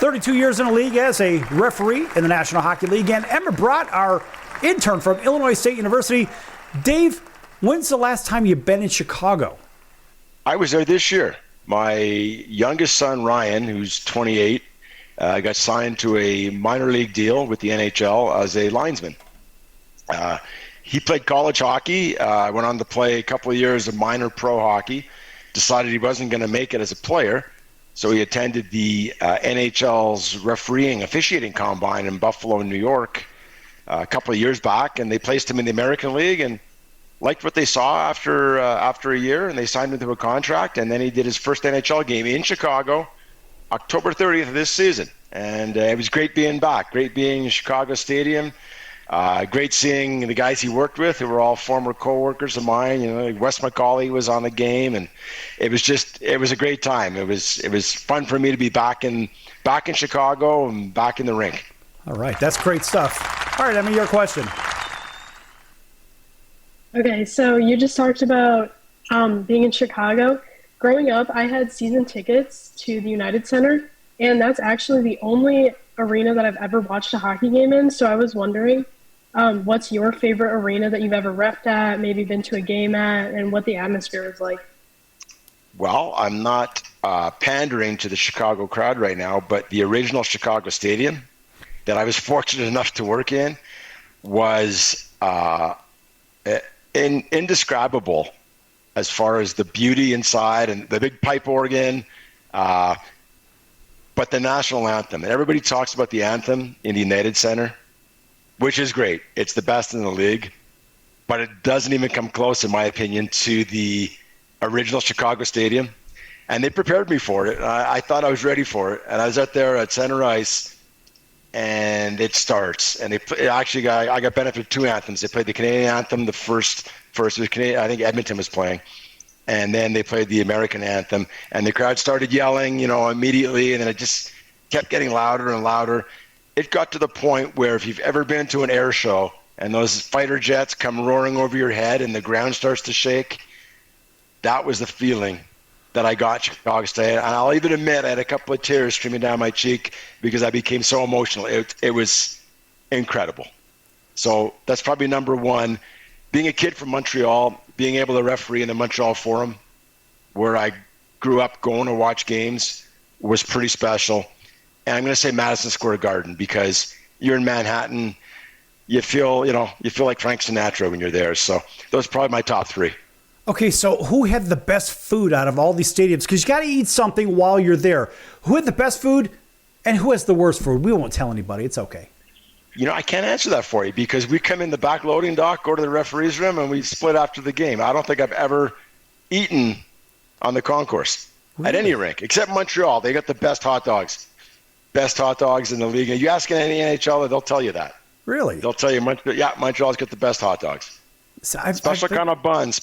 32 years in the league as a referee in the National Hockey League, and Emma Brott, our intern from Illinois State University. Dave, when's the last time you've been in Chicago? I was there this year. My youngest son, Ryan, who's 28, got signed to a minor league deal with the NHL as a linesman. He played college hockey, went on to play a couple of years of minor pro hockey, decided he wasn't going to make it as a player, so he attended the NHL's officiating combine in Buffalo, New York, a couple of years back, and they placed him in the American League and liked what they saw after a year, and they signed him to a contract, and then he did his first NHL game in Chicago, October 30th of this season. And it was great being back, great being in Chicago Stadium, great seeing the guys he worked with who were all former co-workers of mine. You know, Wes McCauley was on the game, and it was a great time. It was fun for me to be back in Chicago and back in the rink. All right, that's great stuff. All right, Emma, your question. Okay, so you just talked about being in Chicago. Growing up, I had season tickets to the United Center, and that's actually the only arena that I've ever watched a hockey game in. So I was wondering, what's your favorite arena that you've ever reffed at, maybe been to a game at, and what the atmosphere was like? Well, I'm not pandering to the Chicago crowd right now, but the original Chicago Stadium that I was fortunate enough to work in was indescribable as far as the beauty inside and the big pipe organ, but the national anthem. And everybody talks about the anthem in the United Center, which is great. It's the best in the league, but it doesn't even come close, in my opinion, to the original Chicago Stadium. And they prepared me for it. I thought I was ready for it. And I was out there at center ice, and it starts. And I got benefit of two anthems. They played the Canadian anthem, the first was Canadian. I think Edmonton was playing. And then they played the American anthem. And the crowd started yelling, immediately. And then it just kept getting louder and louder. It got to the point where if you've ever been to an air show and those fighter jets come roaring over your head and the ground starts to shake, that was the feeling that I got in Chicago State. And I'll even admit I had a couple of tears streaming down my cheek because I became so emotional. It was incredible. So that's probably number one. Being a kid from Montreal, being able to referee in the Montreal Forum, where I grew up going to watch games, was pretty special. And I'm going to say Madison Square Garden because you're in Manhattan. You feel like Frank Sinatra when you're there. So those are probably my top three. Okay, so who had the best food out of all these stadiums? Because you got to eat something while you're there. Who had the best food and who has the worst food? We won't tell anybody. It's okay. I can't answer that for you because we come in the back loading dock, go to the referee's room, and we split after the game. I don't think I've ever eaten on the concourse at any rink, except Montreal. They got the best hot dogs. Best hot dogs in the league. And you ask any NHL, they'll tell you that. Really? They'll tell you, Montreal's got the best hot dogs. So special kind of buns.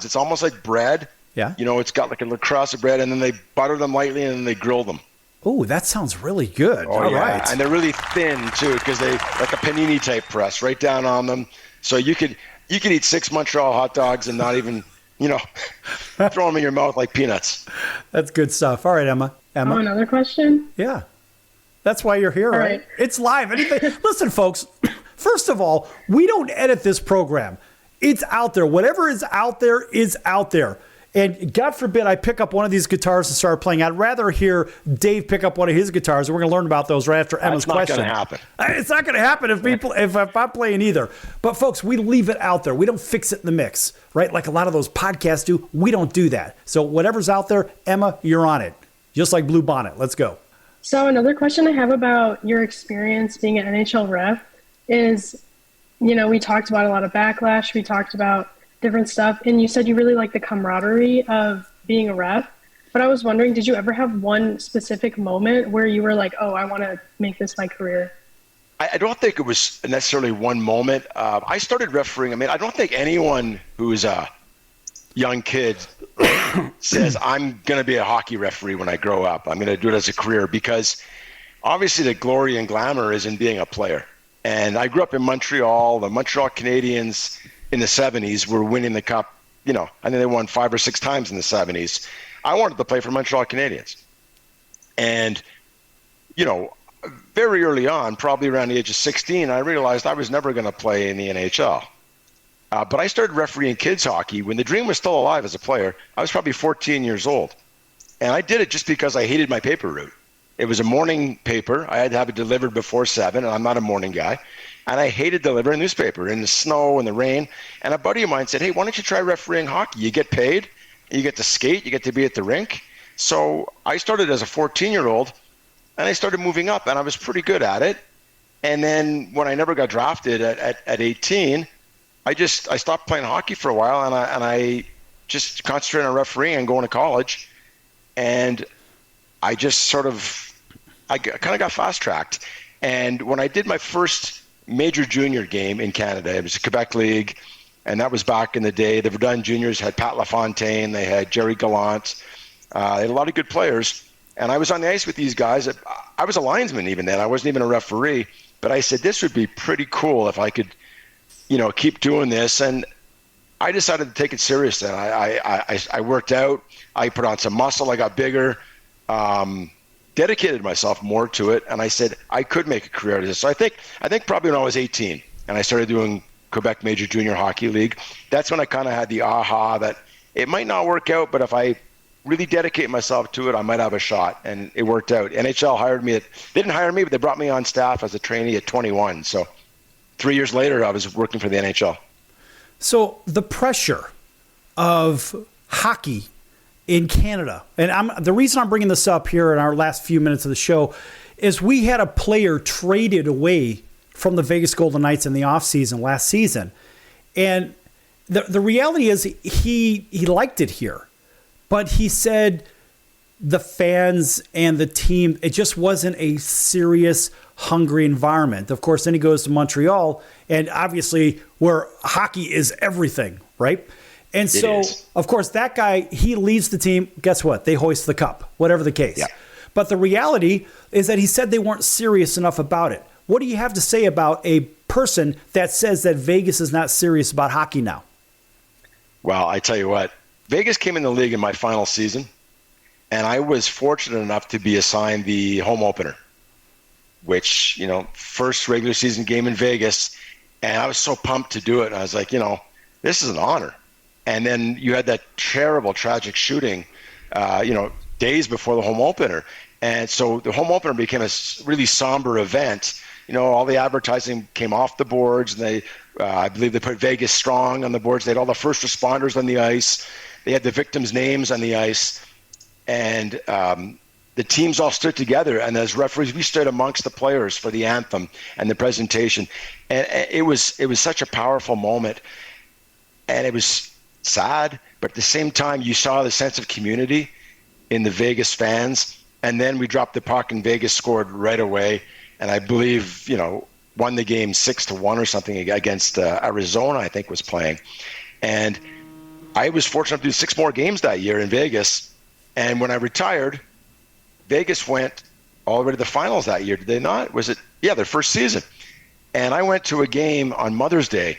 It's almost like bread. Yeah. It's got like a little crust of bread, and then they butter them lightly, and then they grill them. Oh, that sounds really good. Oh, All yeah. right. And they're really thin too, because they like a panini type press right down on them. So you could eat 6 Montreal hot dogs and not even, throw them in your mouth like peanuts. That's good stuff. All right, Emma. Oh, another question? Yeah. That's why you're here, right? It's live. Listen, folks, first of all, we don't edit this program. It's out there. Whatever is out there is out there. And God forbid I pick up one of these guitars and start playing. I'd rather hear Dave pick up one of his guitars. And we're going to learn about those right after Emma's question. That's not going to happen. It's not going to happen if I'm playing either. But folks, we leave it out there. We don't fix it in the mix, right? Like a lot of those podcasts do. We don't do that. So whatever's out there, Emma, you're on it. Just like Blue Bonnet. Let's go. So another question I have about your experience being an NHL ref is, we talked about a lot of backlash. We talked about different stuff. And you said you really like the camaraderie of being a ref. But I was wondering, did you ever have one specific moment where you were like, oh, I want to make this my career? I don't think it was necessarily one moment. I started refereeing. I don't think anyone who's a young kid says, I'm going to be a hockey referee when I grow up. I'm going to do it as a career, because obviously the glory and glamour is in being a player. And I grew up in Montreal. The Montreal Canadiens in the 70s were winning the cup. I think they won 5 or 6 times in the 70s. I wanted to play for Montreal Canadiens. And, very early on, probably around the age of 16, I realized I was never going to play in the NHL. But I started refereeing kids hockey when the dream was still alive as a player. I was probably 14 years old. And I did it just because I hated my paper route. It was a morning paper. I had to have it delivered before 7, and I'm not a morning guy. And I hated delivering newspaper in the snow and the rain. And a buddy of mine said, hey, why don't you try refereeing hockey? You get paid, you get to skate, you get to be at the rink. So I started as a 14-year-old, and I started moving up, and I was pretty good at it. And then when I never got drafted at 18, I stopped playing hockey for a while, and I just concentrated on refereeing and going to college. And I just kind of got fast-tracked. And when I did my first major junior game in Canada, it was a Quebec League, and that was back in the day. The Verdun juniors had Pat LaFontaine, they had Jerry Gallant, they had a lot of good players. And I was on the ice with these guys. I was a linesman even then. I wasn't even a referee. But I said, this would be pretty cool if I could, keep doing this. And I decided to take it serious then. I worked out. I put on some muscle. I got bigger, dedicated myself more to it. And I said, I could make a career out of this. So I think probably when I was 18 and I started doing Quebec Major Junior Hockey League, that's when I kind of had the aha that it might not work out, but if I really dedicate myself to it, I might have a shot. And it worked out. NHL hired me. They didn't hire me, but they brought me on staff as a trainee at 21. So 3 years later, I was working for the NHL. So the pressure of hockey in Canada, and the reason I'm bringing this up here in our last few minutes of the show is we had a player traded away from the Vegas Golden Knights in the offseason last season. And the reality is he liked it here. But he said the fans and the team, it just wasn't a serious, hungry environment. Of course, then he goes to Montreal, and obviously where hockey is everything, right? And so, of course, that guy, he leaves the team. Guess what? They hoist the cup, whatever the case. Yeah. But the reality is that he said they weren't serious enough about it. What do you have to say about a person that says that Vegas is not serious about hockey now? Well, I tell you what. Vegas came in the league in my final season, and I was fortunate enough to be assigned the home opener, which, first regular season game in Vegas, and I was so pumped to do it. And I was like, this is an honor. And then you had that terrible, tragic shooting, days before the home opener. And so the home opener became a really somber event. All the advertising came off the boards, and I believe they put Vegas Strong on the boards. They had all the first responders on the ice. They had the victims' names on the ice, and the teams all stood together. And as referees, we stood amongst the players for the anthem and the presentation. And it was such a powerful moment, and it was sad. But at the same time, you saw the sense of community in the Vegas fans. And then we dropped the puck, and Vegas scored right away. And I believe, won the game 6-1 or something against Arizona, I think was playing. And I was fortunate to do 6 more games that year in Vegas. And when I retired, Vegas went all the way to the finals that year, did they not? Was it? Yeah, their first season. And I went to a game on Mother's Day.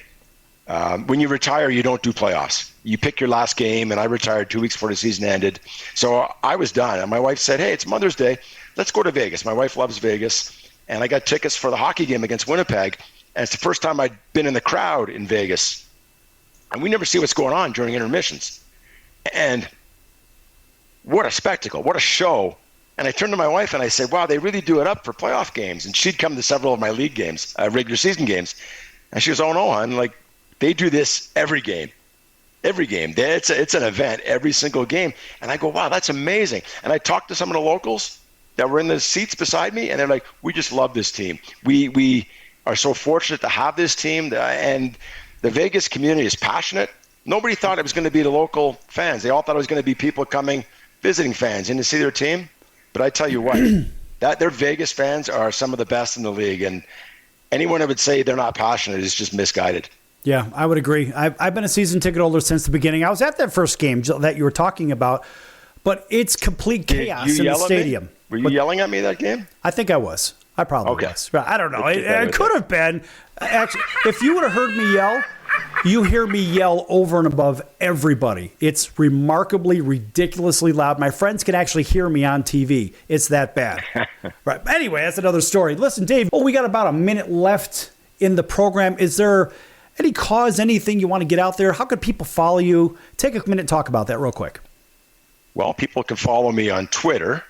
When you retire, you don't do playoffs. You pick your last game, and I retired 2 weeks before the season ended. So I was done. And my wife said, hey, it's Mother's Day. Let's go to Vegas. My wife loves Vegas. And I got tickets for the hockey game against Winnipeg. And it's the first time I'd been in the crowd in Vegas. And we never see what's going on during intermissions. And what a spectacle. What a show. And I turned to my wife and I said, wow, they really do it up for playoff games. And she'd come to several of my league games, regular season games. And she goes, oh, no, hon, like, they do this every game. Every game. It's an event every single game. And I go, wow, that's amazing. And I talked to some of the locals that were in the seats beside me, and they're like, we just love this team. We are so fortunate to have this team. And the Vegas community is passionate. Nobody thought it was going to be the local fans. They all thought it was going to be people coming, visiting fans in to see their team. But I tell you what, their Vegas fans are some of the best in the league. And anyone that would say they're not passionate is just misguided. Yeah, I would agree. I've been a season ticket holder since the beginning. I was at that first game that you were talking about, but it's complete chaos in the stadium. Were you yelling at me that game? I think I was. I probably was. I don't know. It could have been. Actually, if you would have heard me yell, you hear me yell over and above everybody. It's remarkably, ridiculously loud. My friends can actually hear me on TV. It's that bad. Right. Anyway, that's another story. Listen, Dave, we got about a minute left in the program. Is there any cause, anything you want to get out there? How could people follow you? Take a minute and talk about that real quick. Well, people can follow me on Twitter.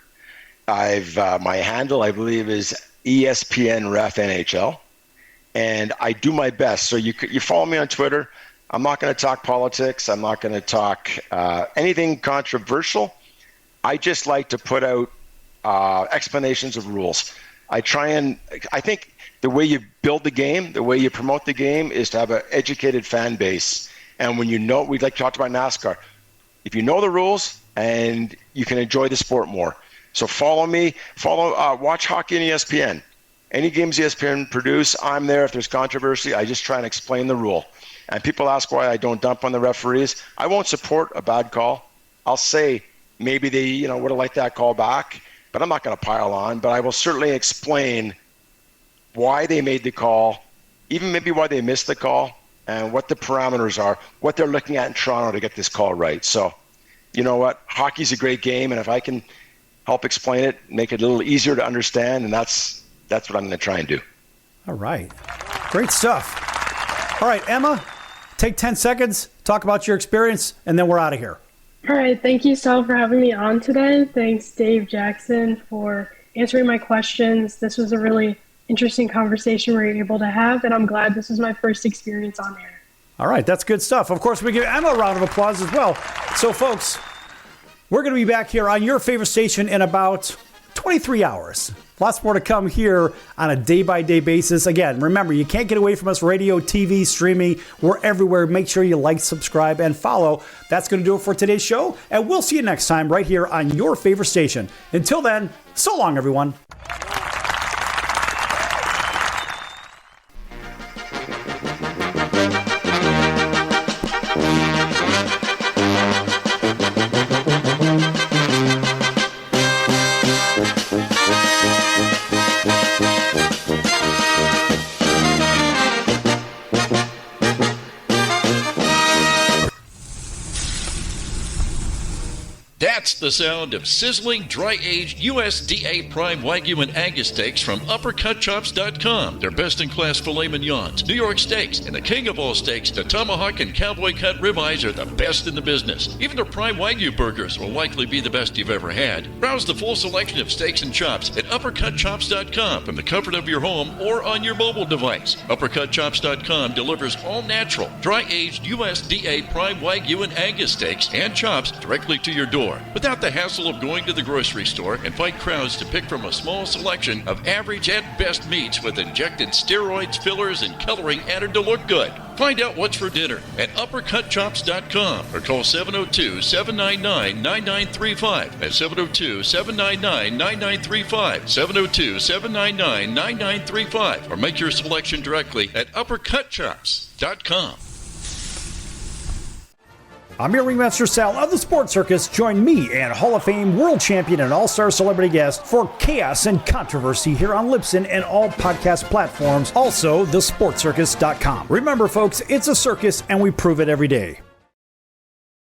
My handle, I believe, is ESPN Ref NHL. And I do my best. So you follow me on Twitter. I'm not going to talk politics. I'm not going to talk anything controversial. I just like to put out explanations of rules. I think the way you build the game, the way you promote the game is to have an educated fan base. And when we like talked about NASCAR, if you know the rules and you can enjoy the sport more. So follow me, watch hockey on ESPN. Any games ESPN produce, I'm there. If there's controversy, I just try and explain the rule. And people ask why I don't dump on the referees. I won't support a bad call. I'll say maybe they would have liked that call back, but I'm not going to pile on. But I will certainly explain why they made the call, even maybe why they missed the call, and what the parameters are, what they're looking at in Toronto to get this call right. So, you know what? Hockey's a great game, and if I can help explain it, make it a little easier to understand, and that's what I'm going to try and do. All right. Great stuff. All right, Emma, take 10 seconds, talk about your experience, and then we're out of here. All right. Thank you, Sal, for having me on today. Thanks, Dave Jackson, for answering my questions. This was a really interesting conversation we were able to have, and I'm glad this was my first experience on air. All right. That's good stuff. Of course, we give Emma a round of applause as well. So, folks, we're going to be back here on your favorite station in about 23 hours. Lots more to come here on a day-by-day basis. Again, remember, you can't get away from us. Radio, TV, streaming, we're everywhere. Make sure you like, subscribe, and follow. That's going to do it for today's show, and we'll see you next time right here on your favorite station. Until then, so long, everyone. That's the sound of sizzling, dry-aged USDA Prime Wagyu and Angus steaks from UpperCutChops.com. Their best-in-class filet mignons, New York steaks, and the king of all steaks, the tomahawk and cowboy cut ribeyes are the best in the business. Even their Prime Wagyu burgers will likely be the best you've ever had. Browse the full selection of steaks and chops at UpperCutChops.com from the comfort of your home or on your mobile device. UpperCutChops.com delivers all-natural, dry-aged USDA Prime Wagyu and Angus steaks and chops directly to your door, without the hassle of going to the grocery store and fight crowds to pick from a small selection of average at best meats with injected steroids, fillers, and coloring added to look good. Find out what's for dinner at UpperCutChops.com or call 702-799-9935. That's 702-799-9935. 702-799-9935. Or make your selection directly at UpperCutChops.com. I'm your Ringmaster Sal of the Sports Circus. Join me and Hall of Fame world champion and all-star celebrity guest for chaos and controversy here on Libsyn and all podcast platforms. Also, thesportscircus.com. Remember, folks, it's a circus and we prove it every day.